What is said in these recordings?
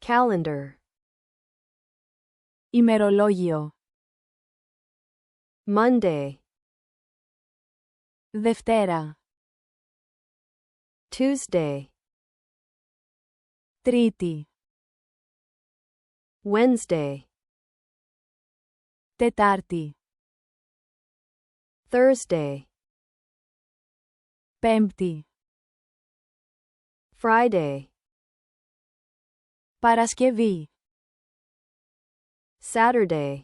calendar, ημερολόγιο, Monday, Δευτέρα, Tuesday, Τρίτη, Wednesday, Τετάρτη, Thursday, Πέμπτη, Friday, Παρασκευή, Saturday,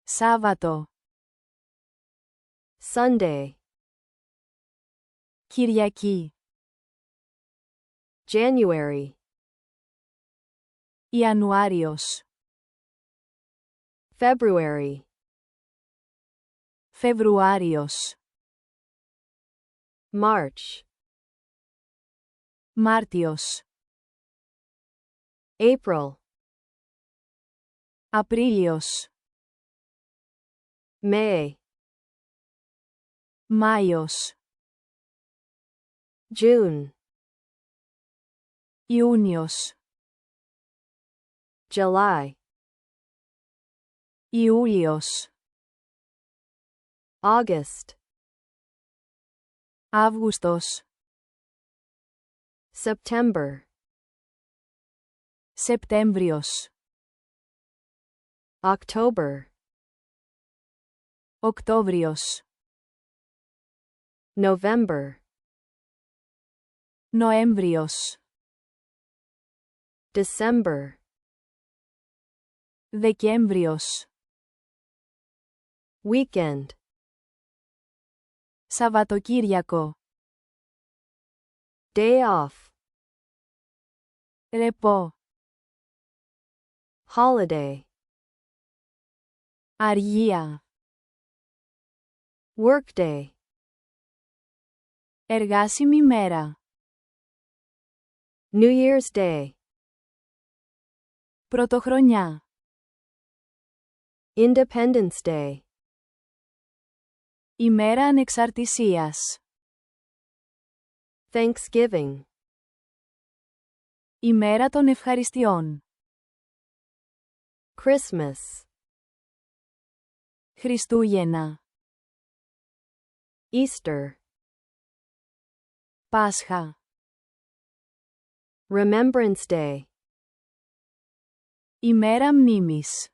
Σάββατο, Sunday, Κυριακή, January, Ιανουάριος, February, Φεβρουάριος, March, Μάρτιος, April, Απρίλιος, May, Μάιος, June, Ιούνιος, July, Ιούλιος, August, Αύγουστος, September, Σεπτέμβριος, October, Οκτώβριος, November, Νοέμβριος, December, Δεκέμβριος, weekend, Σαββατοκύριακο, day off, ρεπό, holiday, αργία, workday, εργάσιμη μέρα, New Year's Day, πρωτοχρονιά, Independence Day, ημέρα ανεξαρτησίας, Thanksgiving, ημέρα των ευχαριστειών, Christmas, Χριστούγεννα, Easter, Πάσχα, Remembrance Day, ημέρα μνήμης,